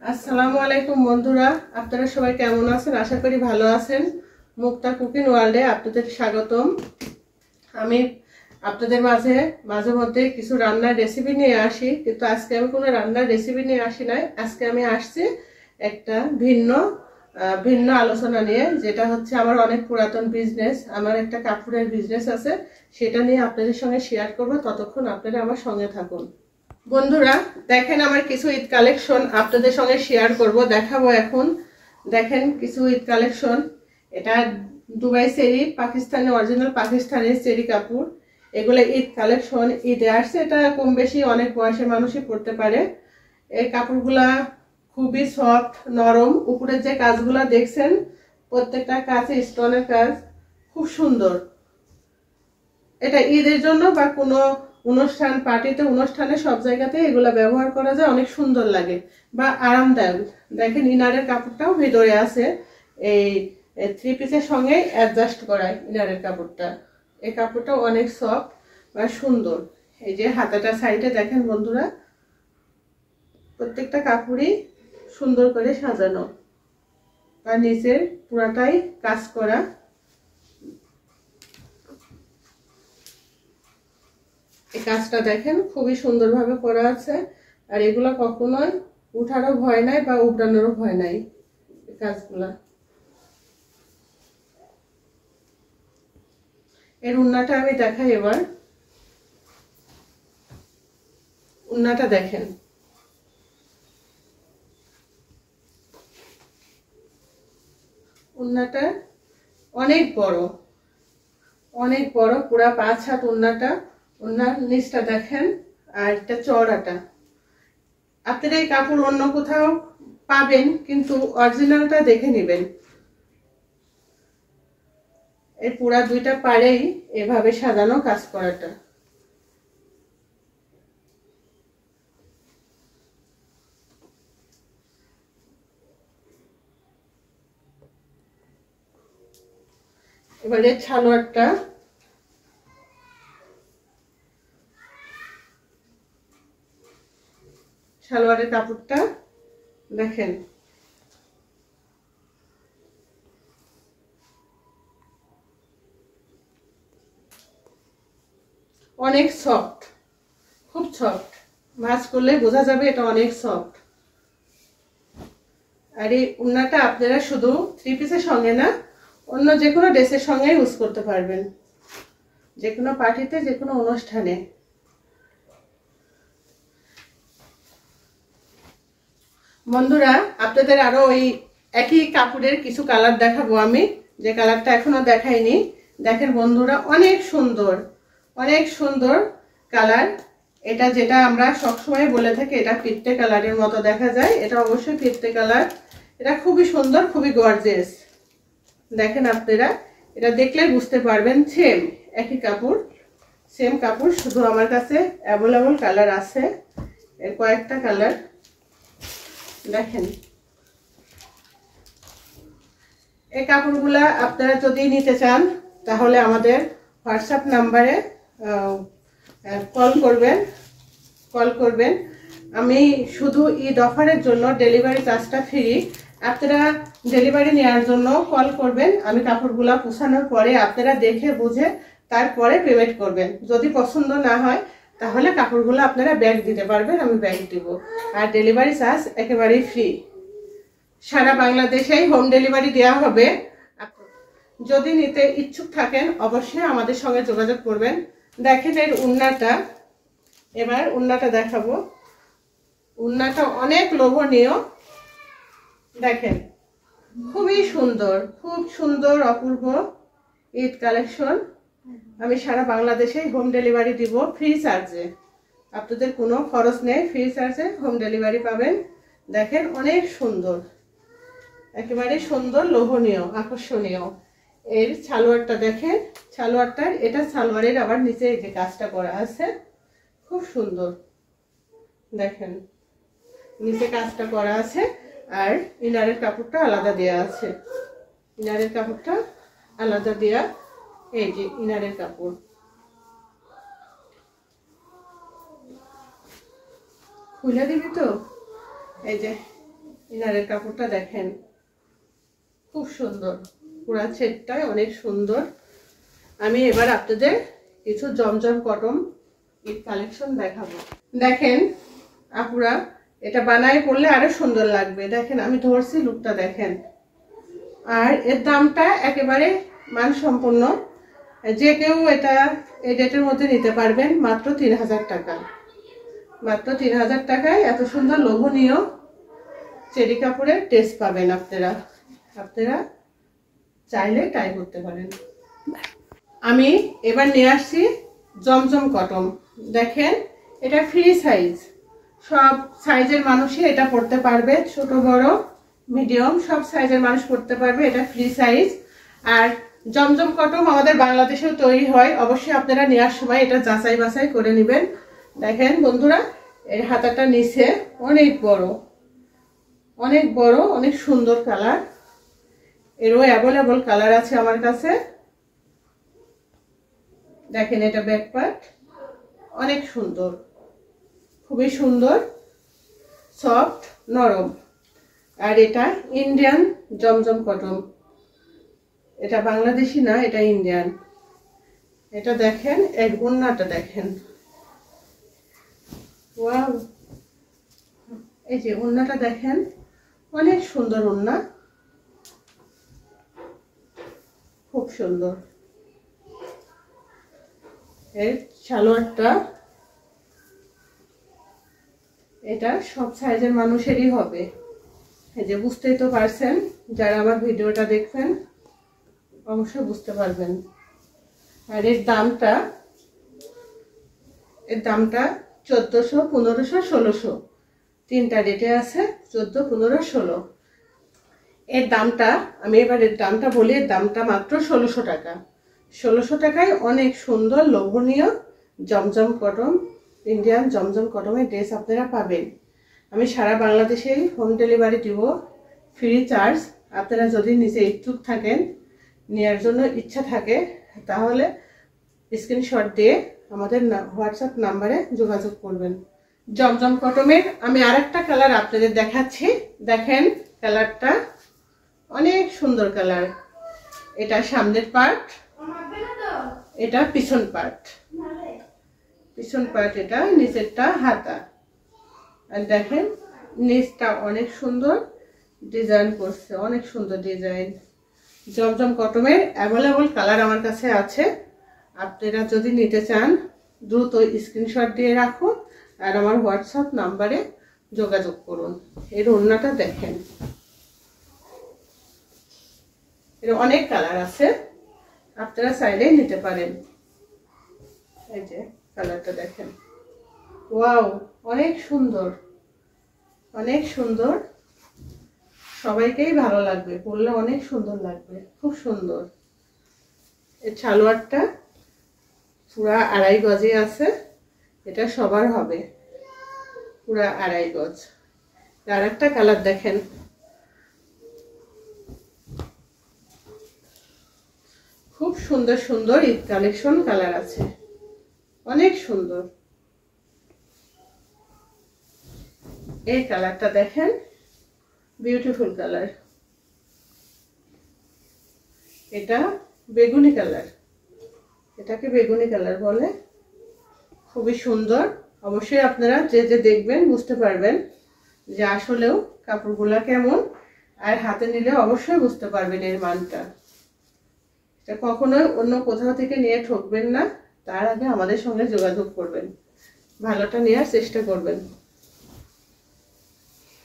আসসালামু আলাইকুম বন্ধুরা, আপনারা সবাই কেমন আছেন? আশা করি ভালো আছেন। মুক্তা কুকিং ওয়ার্ল্ডে আপনাদের স্বাগতম। আমি আপনাদের মাঝে মাঝে মধ্যে কিছু রান্নার রেসিপি নিয়ে আসি, কিন্তু আজকে আমি কোনো রান্নার রেসিপি নিয়ে আসি নাই। আজকে আমি আসছি একটা ভিন্ন আলোচনা নিয়ে, যেটা হচ্ছে আমার অনেক পুরাতন বিজনেস। আমার একটা কাপড়ের বিজনেস আছে, সেটা নিয়ে আপনাদের সঙ্গে শেয়ার করব। ততক্ষণ আপনারা আমার সঙ্গে থাকুন। বন্ধুরা দেখেন, আমার কিছু ঈদ কালেকশন আপনাদের সঙ্গে শেয়ার করব, দেখাবো এখন। দেখেন কিছু ঈদ কালেকশন। এটা Dubai cherry, Pakistani original Pakistani cherry কাপড়। এগুলো ঈদ কালেকশন, ঈদে আসছে। এটা কম বেশি অনেক বয়সের মানুষই পরতে পারে। এই কাপড়গুলা খুবই সফট, নরম। উপরের যে কাজগুলা দেখছেন, প্রত্যেকটা কাজে স্টোনের কাজ, খুব সুন্দর। এটা ঈদের জন্য বা কোনো অনুষ্ঠান, পার্টিতে, অনুষ্ঠানে সব জায়গাতে এগুলা ব্যবহার করা যায়, অনেক সুন্দর লাগে বা আরামদায়ক। দেখেন ইনারের কাপড়টাও ভিতরে আছে, এই থ্রি পিসের সঙ্গে অ্যাডজাস্ট করায় ইনারের কাপড়টা। এই কাপড়টা অনেক সফট বা সুন্দর। এই যে হাতাটা সাইডে দেখেন বন্ধুরা, প্রত্যেকটা কাপড়ই সুন্দর করে সাজানো, আর নিচের পুরাটাই কাজ করা। এই কাজটা দেখেন খুবই সুন্দরভাবে করা আছে, আর এগুলা কখনোই উঠারও ভয় নাই বা উবড়ানোরও ভয় নাই এই কাজগুলা। এর উন্নাটা আমি দেখাই এবার। উন্নাটা দেখেন, উন্নাটা অনেক বড়, অনেক বড়, পুরা 5 হাত উন্নাটা। উন্নার নিচটা দেখেন, আর এটা চওড়াটা। আপনারা এই কাপড় অন্য কোথাও পাবেন, কিন্তু অরিজিনালটা দেখে নেবেন। এই পুরা দুইটা পাড়েই এভাবে সাজানো কাজ করাটা। এবারে সালোয়ারটা, সালোয়ারের কাপড়টা দেখেন, অনেক সফট, খুব সফট। ভাঁজ করলে বোঝা যাবে এটা অনেক সফট। আর এই উন্নাটা আপনারা শুধু থ্রি পিসের সঙ্গে না, অন্য যে কোনো ড্রেসের সঙ্গে ইউজ করতে পারবেন, যে কোনো পার্টিতে, যে কোনো অনুষ্ঠানে। বন্ধুরা আপনাদের আরো ওই একই কাপড়ের কিছু কালার দেখাবো আমি, যে কালারটা এখনো দেখাইনি। দেখেন বন্ধুরা, অনেক সুন্দর, অনেক সুন্দর কালার। এটা যেটা আমরা সবসময় বলে থাকি, এটা পিত্তে কালারের মতো দেখা যায়, এটা অবশ্যই পিত্তে কালার। এটা খুবই সুন্দর, খুবই গর্জিয়াস। দেখেন আপনারা এটা দেখলে বুঝতে পারবেন, সেম একই কাপড়, সেম কাপড়, শুধু আমার কাছে অ্যাভেলেবল কালার আছে, এর কয়েকটা কালার। দেখেন এই কাপড়গুলা আপনারা যদি নিতে চান, তাহলে আমাদের হোয়াটসঅ্যাপ নাম্বারে কল করবেন। আমি শুধু ঈদ অফারের জন্য ডেলিভারি চার্জটা ফ্রি। আপনারা ডেলিভারি নেওয়ার জন্য কল করবেন। আমি কাপড়গুলা পৌঁছানোর পরে আপনারা দেখে বুঝে তারপরে পেমেন্ট করবেন। যদি পছন্দ না হয়, তাহলে কাপড়গুলো আপনারা ব্যাগ দিতে পারবেন, আমি ব্যাগ দিব। আর ডেলিভারি চার্জ একেবারেই ফ্রি। সারা বাংলাদেশেই হোম ডেলিভারি দেওয়া হবে। যদি নিতে ইচ্ছুক থাকেন, অবশ্যই আমাদের সঙ্গে যোগাযোগ করবেন। দেখেন এর উন্নাটা, এবার উন্নাটা দেখাবো। উন্নাটা অনেক লোভনীয়, দেখেন খুবই সুন্দর, খুব সুন্দর, অপূর্ব ঈদ কালেকশন। আমি সারা বাংলাদেশেই হোম ডেলিভারি দিব, ফ্রি চার্জে। আপনাদের কোনো খরচ নেই, ফ্রি চার্জে হোম ডেলিভারি পাবেন। দেখেন অনেক সুন্দর, একেবারে সুন্দর, লোভনীয়, আকর্ষণীয়। এর সালোয়ারটা দেখেন, সালোয়ারটার, এটা সালোয়ারের আবার নিচে এই যে কাজটা করা আছে, খুব সুন্দর। দেখেন নিচে কাজটা করা আছে, আর ইনারের কাপড়টা আলাদা দেয়া আছে। ইনারের কাপড়টা আলাদা দেয়া, এই যে ইনারের কাপড়। খুলে দিবি তো, এই যে ইনারের কাপড়টা দেখেন, খুব সুন্দর, পুরা সেটটাই অনেক সুন্দর। আমি এবার আপনাদের কিছু জমজম কটন ঈদ কালেকশন দেখাবো। দেখেন আপুরা, এটা বানায় পরলে আরো সুন্দর লাগবে। দেখেন আমি ধরছি, লুকটা দেখেন। আর এর দামটা একেবারে মানসম্পন্ন, যে কেউ এটা এই ডেটের মধ্যে নিতে পারবেন মাত্র 3000 টাকা। মাত্র 3000 টাকায় এত সুন্দর লোভনীয় চেরি কাপড়ের ড্রেস পাবেন আপনারা। আপনারা চাইলে ট্রাই করতে পারেন। আমি এবার নিয়ে আসছি জমজম কটন। দেখেন এটা ফ্রি সাইজ, সব সাইজের মানুষই এটা পরতে পারবে, ছোট বড় মিডিয়াম সব সাইজের মানুষ পরতে পারবে। এটা ফ্রি সাইজ। আর জমজম কটন আমাদের বাংলাদেশেও তৈরি হয়, অবশ্যই আপনারা নেওয়ার সময় এটা যাচাই বাছাই করে নেবেন। দেখেন বন্ধুরা, এর হাতাটা নিচে অনেক বড়, অনেক বড়, অনেক সুন্দর কালার। এরও অ্যাভেলেবল কালার আছে আমার কাছে। দেখেন এটা ব্যাক পার্ট, অনেক সুন্দর, খুবই সুন্দর, সফট, নরম। আর এটা ইন্ডিয়ান জমজম কটন, এটা বাংলাদেশি না, এটা ইন্ডিয়ান। এটা দেখেন, এর ওড়নাটা দেখেন, ওয়াও, এই যে ওড়নাটা দেখেন, অনেক সুন্দর ওড়না, খুব সুন্দর। এর সালোয়ারটা, এটা সব সাইজের মানুষেরই হবে। এই যে বুঝতেই তো পারছেন, যারা আমার ভিডিওটা দেখবেন অবশ্যই বুঝতে পারবেন। আর এর দামটা 1400, 1500, 1600, তিনটা রেটে আছে, 14, 15, 16। এর দামটা আমি এবার এর দামটা বলি, এর দামটা মাত্র 1600 টাকা। 1600 টাকায় অনেক সুন্দর লোভনীয় জমজম কটন, ইন্ডিয়ান জমজম কটনের ড্রেস আপনারা পাবেন। আমি সারা বাংলাদেশেই হোম ডেলিভারি দিব, ফ্রি চার্জ। আপনারা যদি নিজে ইচ্ছুক থাকেন, নেওয়ার জন্য ইচ্ছা থাকে, তাহলে স্ক্রিনশট দিয়ে আমাদের হোয়াটসঅ্যাপ নাম্বারে যোগাযোগ করবেন। জমজম কটনের আমি আরেকটা কালার আপনাদের দেখাচ্ছি। দেখেন কালারটা অনেক সুন্দর কালার। এটা সামনের পার্ট, এটা পিছন পার্ট। পিছন পার্ট এটা, নিচেরটা হাতা। আর দেখেন নিচটা অনেক সুন্দর ডিজাইন করছে, অনেক সুন্দর ডিজাইন। জমজম কটনের অ্যাভেলেবল কালার আমার কাছে আছে। আপনারা যদি নিতে চান দ্রুত স্ক্রিনশট দিয়ে রাখুন আর আমার হোয়াটসঅ্যাপ নাম্বারে যোগাযোগ করুন। এর ওড়নাটা দেখেন, এর অনেক কালার আছে, আপনারা চাইলে নিতে পারেন। এই যে কালারটা দেখেন, ওয়াও, অনেক সুন্দর, অনেক সুন্দর, সবাইকেই ভালো লাগবে, পরলে অনেক সুন্দর লাগবে, খুব সুন্দর। এর সালোয়ারটা পুরা 2.5 গজে আছে, এটা সবার হবে, পুরা 2.5 গজ। আর একটা কালার দেখেন, খুব সুন্দর সুন্দর ঈদ কালেকশন কালার আছে, অনেক সুন্দর। এই কালারটা দেখেন, বিউটিফুল কালার। এটা বেগুনি কালার, এটাকে বেগুনি কালার বলে, খুবই সুন্দর। অবশ্যই আপনারা যে যে দেখবেন বুঝতে পারবেন যে আসলেও কাপড়গুলা কেমন, আর হাতে নিলে অবশ্যই বুঝতে পারবেন এর মানটা। এটা কখনোই অন্য কোথাও থেকে নিয়ে ঠকবেন না, তার আগে আমাদের সঙ্গে যোগাযোগ করবেন, ভালোটা নেওয়ার চেষ্টা করবেন।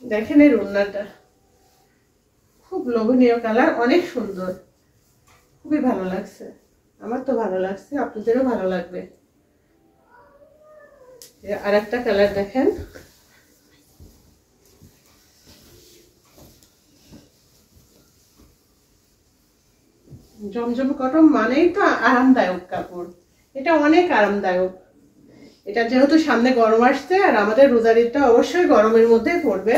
দেখেন এর ওড়নাটা, খুব লোভনীয় কালার, অনেক সুন্দর, খুবই ভালো লাগছে, আমার তো ভালো লাগছে, আপনাদেরও ভালো লাগবে। আর একটা কালার দেখেন, জমজম কটন মানেই তো আরামদায়ক কাপড়, এটা অনেক আরামদায়ক। এটা যেহেতু সামনে গরম আসছে, আর আমাদের রোজার ঈদটা অবশ্যই গরমের মধ্যে পড়বে,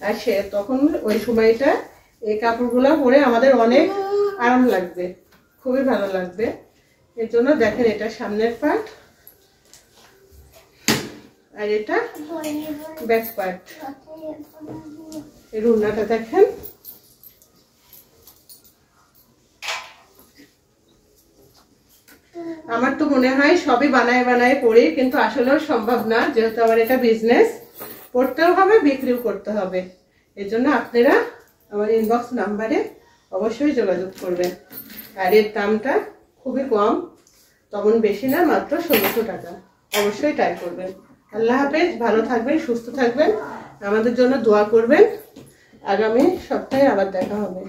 আর সে তখন ওই সময়টা এই কাপড়গুলো পরে আমাদের অনেক আরাম লাগবে, খুবই ভালো লাগবে। এর জন্য দেখেন এটা সামনের পার্ট, আর এটা ব্যাক পার্ট। এই ওড়নাটা দেখেন, আমার তো মনে হয় সবই বানায় বানায় পড়ি, কিন্তু আসলেও সম্ভব না, যেহেতু আমার এটা বিজনেস, পড়তেও হবে বিক্রিও করতে হবে। এর জন্য আপনারা আমার ইনবক্স নাম্বারে অবশ্যই যোগাযোগ করবেন। আর এর দামটা খুবই কম, তেমন বেশি না, মাত্র 1600 টাকা। অবশ্যই ট্রাই করবেন। আল্লাহ হাফেজ, ভালো থাকবেন, সুস্থ থাকবেন, আমাদের জন্য দোয়া করবেন। আগামী সপ্তাহে আবার দেখা হবে।